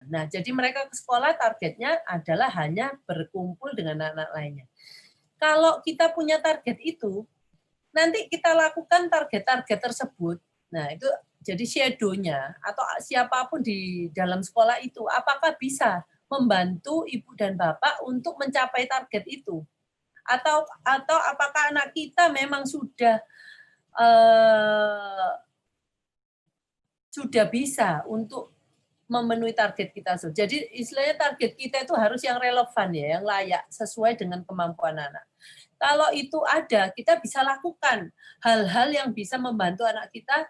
Nah, jadi mereka ke sekolah targetnya adalah hanya berkumpul dengan anak-anak lainnya. Kalau kita punya target itu, nanti kita lakukan target-target tersebut. Nah, itu jadi shadow-nya atau siapapun di dalam sekolah itu, apakah bisa membantu ibu dan bapak untuk mencapai target itu? Atau apakah anak kita memang sudah bisa untuk memenuhi target kita. Jadi istilahnya target kita itu harus yang relevan ya, yang layak sesuai dengan kemampuan anak. Kalau itu ada, kita bisa lakukan hal-hal yang bisa membantu anak kita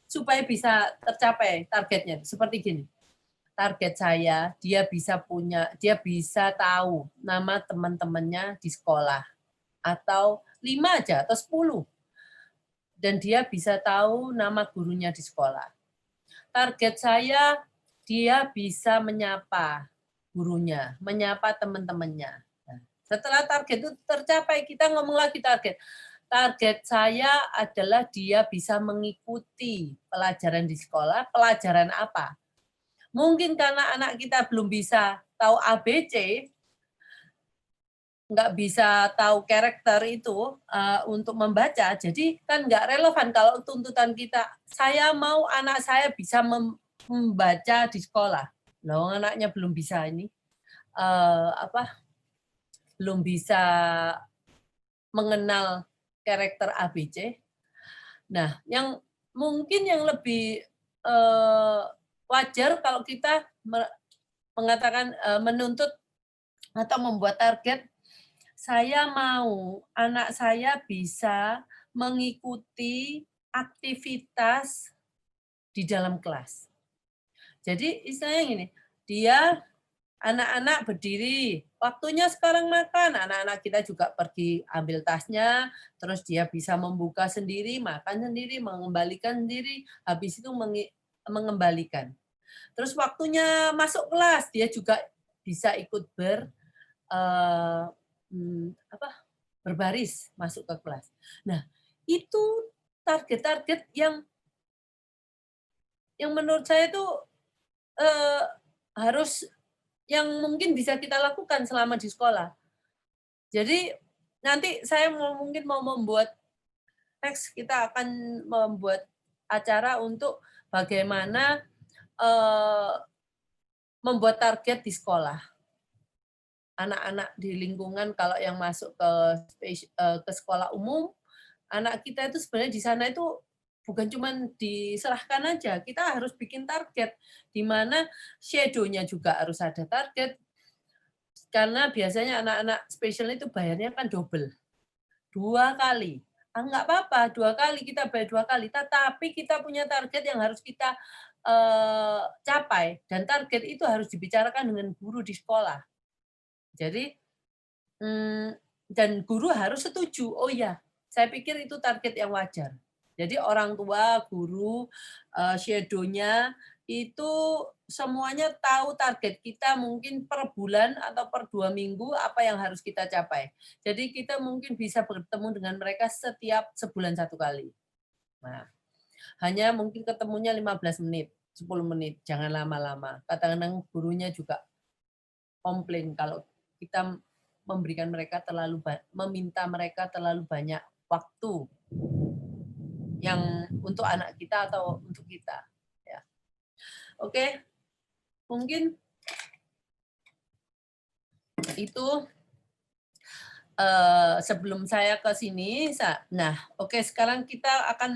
supaya bisa tercapai targetnya. Seperti gini, target saya dia bisa tahu nama teman-temannya di sekolah atau 5 aja atau 10. Dan dia bisa tahu nama gurunya di sekolah. Target saya dia bisa menyapa gurunya, menyapa teman-temannya. Nah, setelah target itu tercapai, kita ngomong lagi target. Target saya adalah dia bisa mengikuti pelajaran di sekolah, pelajaran apa? Mungkin karena anak kita belum bisa tahu ABC, nggak bisa tahu karakter itu untuk membaca, jadi kan nggak relevan kalau tuntutan kita, saya mau anak saya bisa membaca di sekolah. Loh, anaknya belum bisa ini, belum bisa mengenal karakter ABC. Nah, yang mungkin yang lebih wajar kalau kita mengatakan menuntut atau membuat target, saya mau anak saya bisa mengikuti aktivitas di dalam kelas. Jadi istilahnya gini, dia anak-anak berdiri, waktunya sekarang makan, anak-anak kita juga pergi ambil tasnya, terus dia bisa membuka sendiri, makan sendiri, mengembalikan sendiri, habis itu mengembalikan. Terus waktunya masuk kelas, dia juga bisa ikut berbaris masuk ke kelas. Nah, itu target-target yang menurut saya itu harus yang mungkin bisa kita lakukan selama di sekolah. Jadi nanti saya mungkin mau membuat teks, kita akan membuat acara untuk bagaimana membuat target di sekolah. Anak-anak di lingkungan kalau yang masuk ke sekolah umum, anak kita itu sebenarnya di sana itu bukan cuma diserahkan aja, kita harus bikin target, di mana shadow-nya juga harus ada target, karena biasanya anak-anak spesial itu bayarnya kan double, 2 kali. Nggak apa-apa, 2 kali, kita bayar 2 kali, tetapi kita punya target yang harus kita capai, dan target itu harus dibicarakan dengan guru di sekolah. Jadi, dan guru harus setuju, oh ya, saya pikir itu target yang wajar. Jadi orang tua, guru, shadow-nya itu semuanya tahu target kita mungkin per bulan atau per 2 minggu apa yang harus kita capai. Jadi kita mungkin bisa bertemu dengan mereka setiap sebulan 1 kali. Nah, hanya mungkin ketemunya 15 menit, 10 menit, jangan lama-lama. Kadang-kadang gurunya juga komplain kalau kita meminta mereka terlalu banyak waktu yang untuk anak kita atau untuk kita. Ya. Oke, mungkin itu sebelum saya ke sini. Nah, oke, sekarang kita akan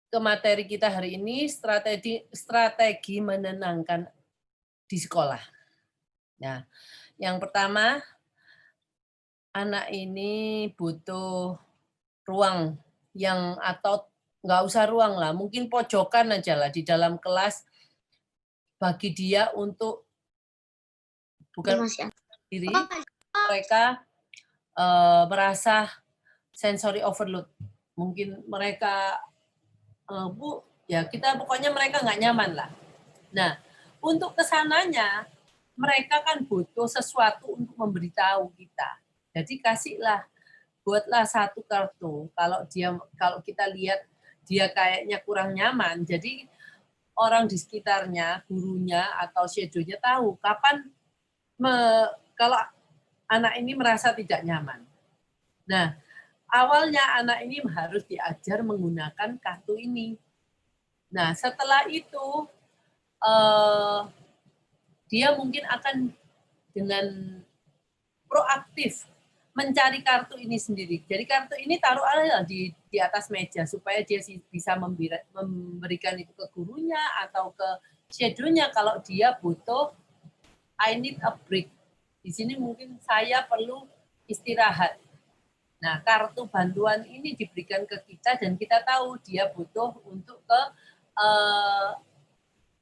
ke materi kita hari ini, strategi menenangkan di sekolah. Nah, yang pertama, anak ini butuh ruang atau nggak usah ruang lah, mungkin pojokan aja lah di dalam kelas bagi dia untuk bukan diri, mereka merasa sensory overload. Mungkin mereka pokoknya mereka nggak nyaman lah. Nah, untuk kesananya mereka kan butuh sesuatu untuk memberitahu kita. Jadi kasihlah buatlah satu kartu. Kalau kita lihat dia kayaknya kurang nyaman, jadi orang di sekitarnya, gurunya atau shadow-nya tahu kapan kalau anak ini merasa tidak nyaman. Nah, awalnya anak ini harus diajar menggunakan kartu ini. Nah, setelah itu dia mungkin akan dengan proaktif mencari kartu ini sendiri. Jadi kartu ini taruh aja di atas meja supaya dia bisa memberikan itu ke gurunya atau ke shadow-nya kalau dia butuh I need a break. Di sini mungkin saya perlu istirahat. Nah, kartu bantuan ini diberikan ke kita dan kita tahu dia butuh untuk ke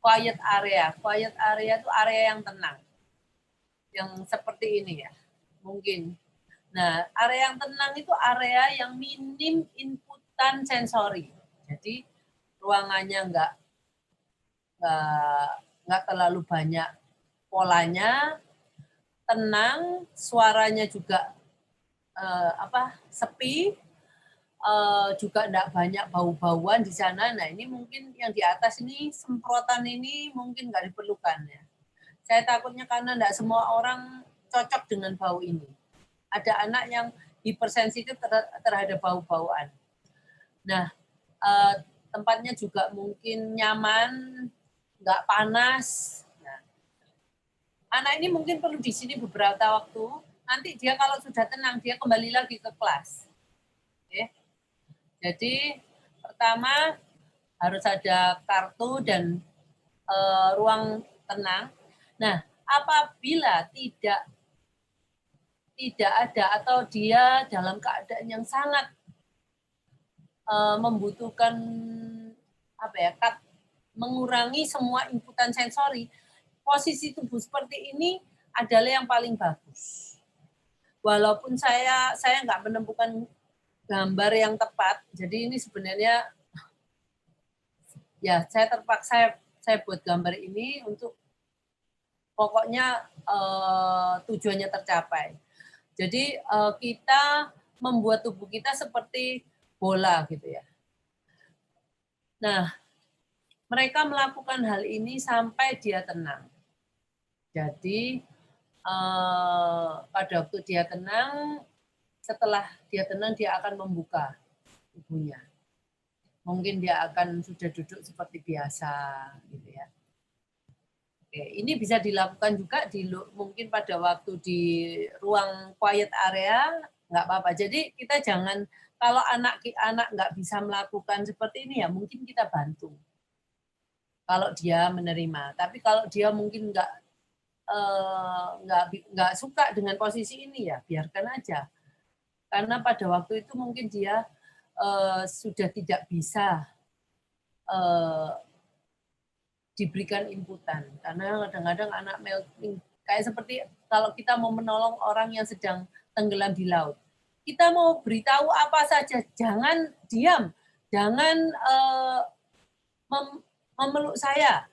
quiet area. Quiet area itu area yang tenang. Yang seperti ini ya, mungkin. Nah, area yang tenang itu area yang minim inputan sensori. Jadi ruangannya nggak terlalu banyak polanya, tenang, suaranya juga sepi, juga enggak banyak bau-bauan di sana. Nah, ini mungkin yang di atas ini semprotan ini mungkin nggak diperlukan ya. Saya takutnya karena enggak semua orang cocok dengan bau ini. Ada anak yang hipersensitif terhadap bau-bauan. Nah, tempatnya juga mungkin nyaman, nggak panas. Nah, anak ini mungkin perlu di sini beberapa waktu. Nanti dia kalau sudah tenang, dia kembali lagi ke kelas. Oke. Jadi pertama harus ada kartu dan ruang tenang. Nah, apabila tidak ada atau dia dalam keadaan yang sangat membutuhkan mengurangi semua inputan sensori, posisi tubuh seperti ini adalah yang paling bagus. Walaupun saya nggak menemukan gambar yang tepat, jadi ini sebenarnya ya saya terpaksa saya buat gambar ini untuk pokoknya tujuannya tercapai. Jadi kita membuat tubuh kita seperti bola gitu ya. Nah, mereka melakukan hal ini sampai dia tenang. Jadi pada waktu dia tenang, setelah dia tenang dia akan membuka tubuhnya. Mungkin dia akan sudah duduk seperti biasa gitu ya. Oke, ini bisa dilakukan juga mungkin pada waktu di ruang quiet area, nggak apa-apa. Jadi kita jangan, kalau anak nggak bisa melakukan seperti ini ya mungkin kita bantu. Kalau dia menerima. Tapi kalau dia mungkin nggak suka dengan posisi ini ya biarkan aja. Karena pada waktu itu mungkin dia sudah tidak bisa diberikan inputan, karena kadang-kadang anak melting kayak seperti kalau kita mau menolong orang yang sedang tenggelam di laut, kita mau beritahu apa saja, jangan diam, jangan memeluk saya.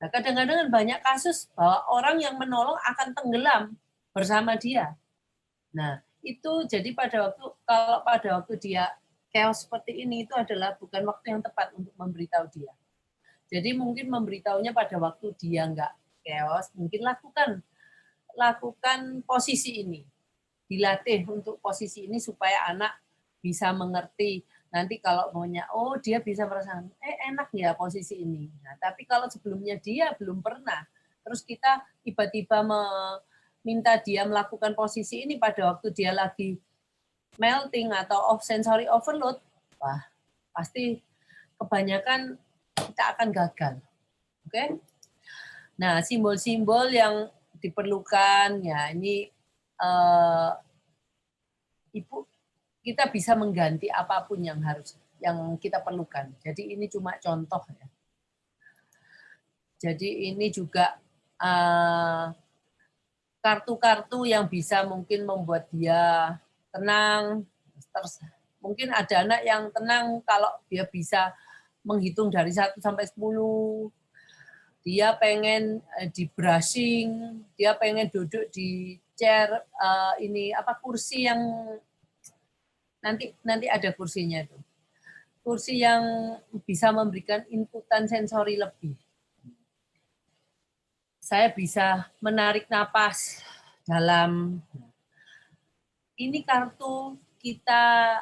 Nah, kadang-kadang banyak kasus bahwa orang yang menolong akan tenggelam bersama dia. Nah, itu jadi kalau pada waktu dia chaos seperti ini itu adalah bukan waktu yang tepat untuk memberitahu dia. Jadi mungkin memberitahunya pada waktu dia nggak chaos, mungkin lakukan posisi ini. Dilatih untuk posisi ini supaya anak bisa mengerti. Nanti kalau maunya, oh dia bisa merasakan, enak ya posisi ini. Nah, tapi kalau sebelumnya dia belum pernah, terus kita tiba-tiba meminta dia melakukan posisi ini pada waktu dia lagi melting atau sensory overload, wah pasti kebanyakan kita akan gagal. Oke? Nah, simbol-simbol yang diperlukan ya ini Ibu, kita bisa mengganti apapun yang kita perlukan. Jadi ini cuma contoh ya. Jadi ini juga kartu-kartu yang bisa mungkin membuat dia tenang. Mungkin ada anak yang tenang kalau dia bisa menghitung dari 1 sampai 10. Dia pengen di brushing, dia pengen duduk di chair kursi yang nanti ada kursinya itu. Kursi yang bisa memberikan inputan sensori lebih. Saya bisa menarik napas dalam. Ini kartu kita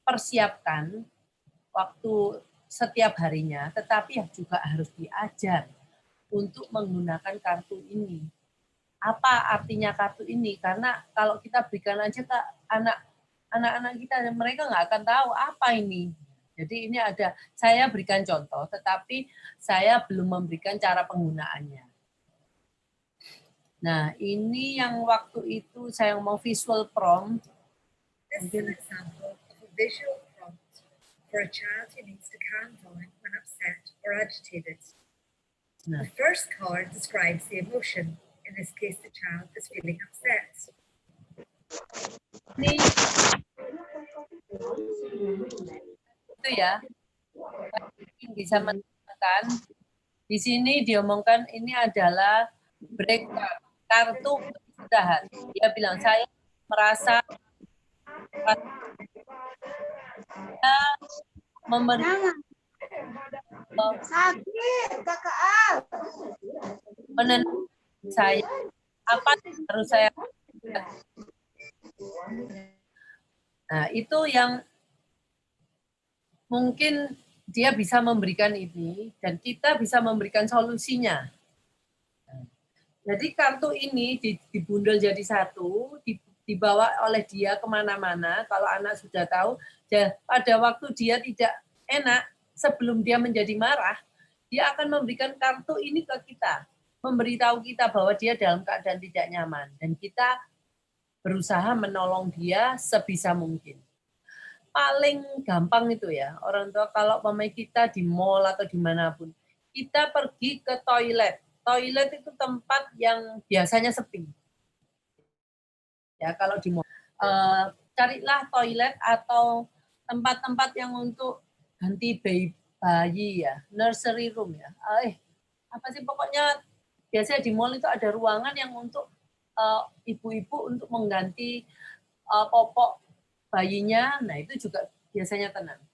persiapkan waktu setiap harinya, tetapi juga harus diajar untuk menggunakan kartu ini. Apa artinya kartu ini? Karena kalau kita berikan aja ke anak-anak kita, mereka nggak akan tahu apa ini. Jadi ini ada, saya berikan contoh, tetapi saya belum memberikan cara penggunaannya. Nah, ini yang waktu itu saya mau visual prompt. This is an example of a visual prompt for a child who needs to calm down when upset or agitated. Nah. The first card describes the emotion. In this case, the child is feeling upset. Ini itu ya, bisa menekan. Di sini diomongkan ini adalah break kartu kesudahan. Dia bilang saya merasa memberi sakit kakak menentukan saya apa harus saya. Nah, itu yang mungkin dia bisa memberikan ini dan kita bisa memberikan solusinya. Jadi kartu ini dibundel jadi satu, dibawa oleh dia kemana-mana. Kalau anak sudah tahu, pada waktu dia tidak enak, sebelum dia menjadi marah, dia akan memberikan kartu ini ke kita, memberitahu kita bahwa dia dalam keadaan tidak nyaman, dan kita berusaha menolong dia sebisa mungkin. Paling gampang itu ya, orang tua kalau pemain kita di mall atau dimanapun, kita pergi ke toilet. Toilet itu tempat yang biasanya sepi. Ya kalau di mall, carilah toilet atau tempat-tempat yang untuk ganti bayi ya, nursery room ya. Apa sih pokoknya biasanya di mall itu ada ruangan yang untuk ibu-ibu untuk mengganti popok bayinya. Nah itu juga biasanya tenang.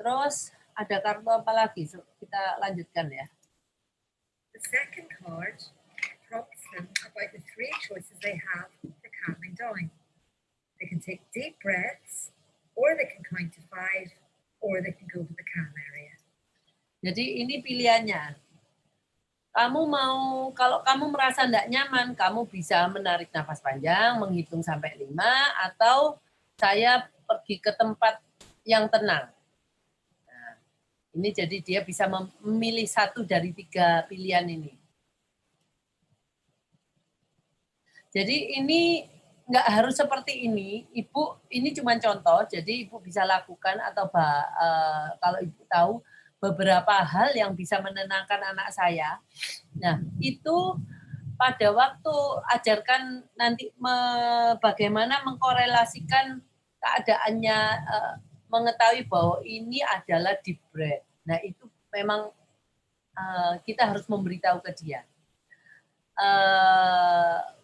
Terus ada kartu apa lagi? Kita lanjutkan ya. The second card prompts them about the three choices they have for calming down. They can take deep breaths, or they can count to 5, or they can go to the calm area. Jadi ini pilihannya. Kalau kamu merasa tidak nyaman, kamu bisa menarik nafas panjang, menghitung sampai 5, atau saya pergi ke tempat yang tenang. Nah, ini jadi dia bisa memilih 1 dari 3 pilihan ini. Jadi ini nggak harus seperti ini, Ibu. Ini cuma contoh, jadi Ibu bisa lakukan atau kalau Ibu tahu beberapa hal yang bisa menenangkan anak saya. Nah, itu pada waktu ajarkan nanti bagaimana mengkorelasikan keadaannya, mengetahui bahwa ini adalah deep breath. Nah, itu memang kita harus memberitahu ke dia.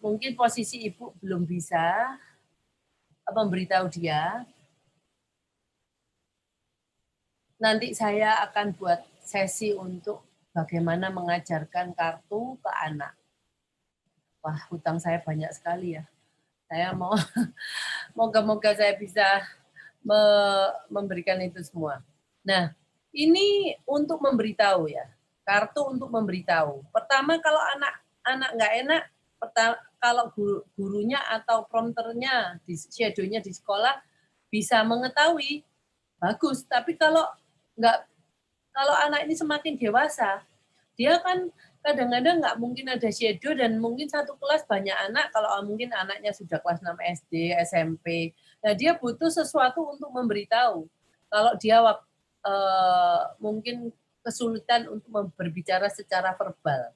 Mungkin posisi Ibu belum bisa memberitahu dia. Nanti saya akan buat sesi untuk bagaimana mengajarkan kartu ke anak. Wah, hutang saya banyak sekali ya. Saya mau, moga-moga saya bisa memberikan itu semua. Nah, ini untuk memberitahu ya. Kartu untuk memberitahu. Pertama, kalau anak nggak enak, kalau gurunya atau prompternya, shadownya di sekolah bisa mengetahui, bagus. Tapi kalau anak ini semakin dewasa, dia kan kadang-kadang nggak mungkin ada shadow dan mungkin satu kelas banyak anak, kalau mungkin anaknya sudah kelas 6 SD, SMP, nah dia butuh sesuatu untuk memberitahu. Kalau dia mungkin kesulitan untuk berbicara secara verbal.